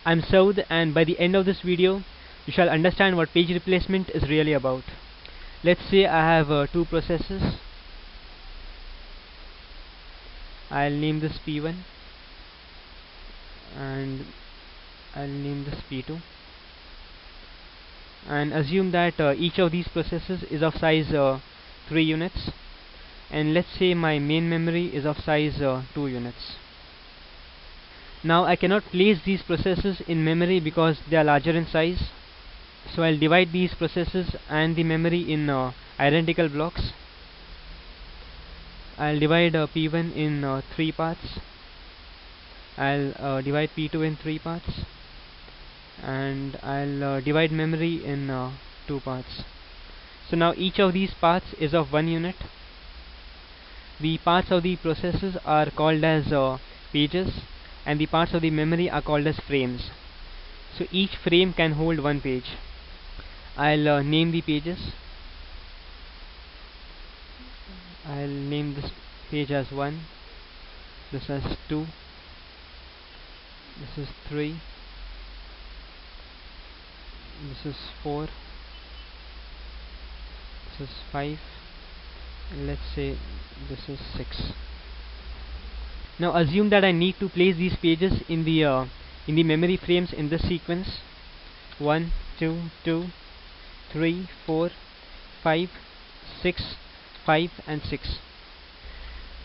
I'm Saud, and by the end of this video you shall understand what page replacement is really about. Let's say I have two processes. I'll name this P1 and I'll name this P2, and assume that each of these processes is of size 3 units, and let's say my main memory is of size 2 units. Now I cannot place these processes in memory because they are larger in size, so I'll divide these processes and the memory in identical blocks. I'll divide P1 in 3 parts. I'll divide P2 in 3 parts, and I'll divide memory in 2 parts. So now each of these parts is of 1 unit. The parts of the processes are called as pages, and the parts of the memory are called as frames. So each frame can hold 1 page. I'll name the pages. I'll name this page as 1, this as 2, this is 3, this is 4, this is 5, and let's say this is 6. Now assume that I need to place these pages in the memory frames in this sequence: 1, 2, 2, 3, 4, 5, 6, 5 and 6.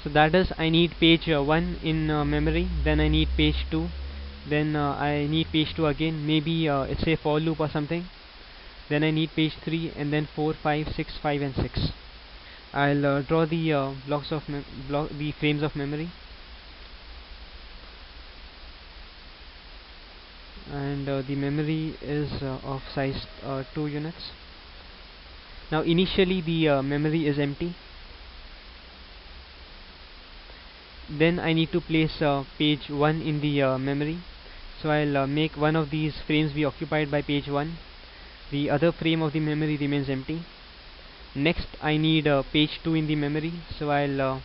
So that is, I need page 1 in memory, then I need page 2, then I need page 2 again, maybe it's a for loop or something, then I need page 3, and then 4, 5, 6, 5 and 6. I'll draw the the frames of memory, and the memory is of size 2 units. Now initially the memory is empty. Then I need to place page 1 in the memory, so I'll make one of these frames be occupied by page 1. The other frame of the memory remains empty. Next I need page 2 in the memory, so I'll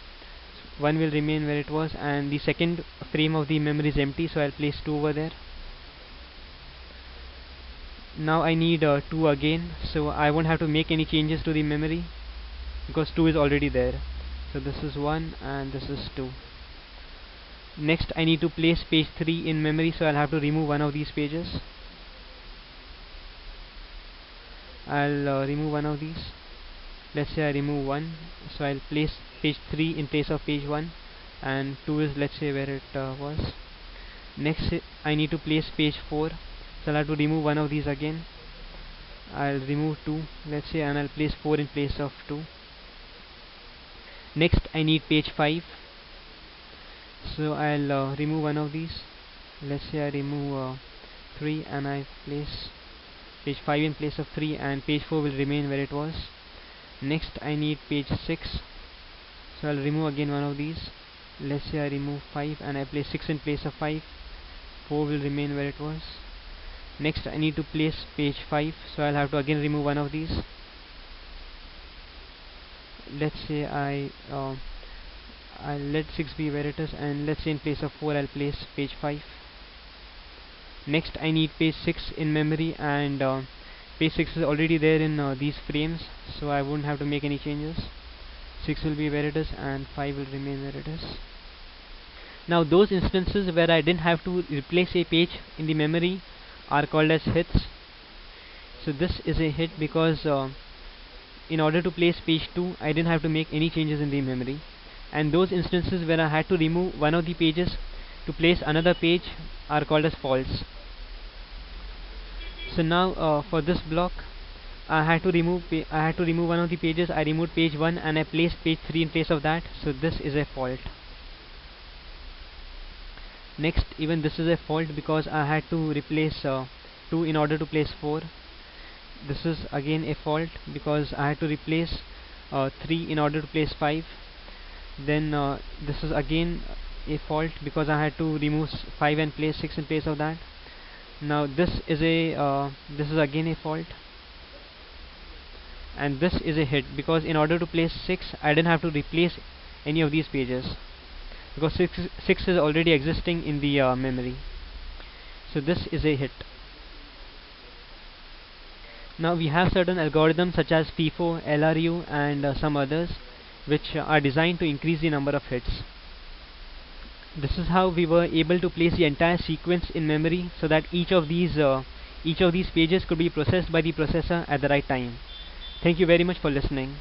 one will remain where it was, and the second frame of the memory is empty, so I'll place 2 over there. Now I need 2 again, so I won't have to make any changes to the memory because 2 is already there. So this is 1 and this is 2. Next I need to place page 3 in memory, so I'll have to remove one of these pages. I'll remove one of these. Let's say I remove 1, so I'll place page 3 in place of page 1, and 2 is, let's say, where it was. Next I need to place page 4, so I'll have to remove one of these again. I'll remove 2, let's say, and I'll place 4 in place of 2. Next I need page 5, so I'll remove one of these. Let's say I remove 3, and I place page 5 in place of 3, and page 4 will remain where it was. Next I need page 6, so I'll remove again one of these. Let's say I remove 5 and I place 6 in place of 5. 4 will remain where it was. Next I need to place page 5, so I'll have to again remove one of these. Let's say I'll let 6 be where it is, and let's say in place of 4 I'll place page 5. Next I need page 6 in memory, and page 6 is already there in these frames, so I won't have to make any changes. 6 will be where it is, and 5 will remain where it is. Now those instances where I didn't have to replace a page in the memory are called as hits. So this is a hit because in order to place page 2 I didn't have to make any changes in the memory, and those instances where I had to remove one of the pages to place another page are called as faults. So now for this block I had to remove one of the pages. I removed page 1 and I placed page 3 in place of that, so this is a fault. Next, even this is a fault because I had to replace 2 in order to place 4. This is again a fault because I had to replace 3 in order to place 5. Then this is again a fault because I had to remove 5 and place 6 in place of that. Now this is again a fault, and this is a hit because in order to place 6 I didn't have to replace any of these pages because 6 is already existing in the memory. So this is a hit. Now we have certain algorithms such as FIFO, LRU and some others which are designed to increase the number of hits. This is how we were able to place the entire sequence in memory so that each of these pages could be processed by the processor at the right time. Thank you very much for listening.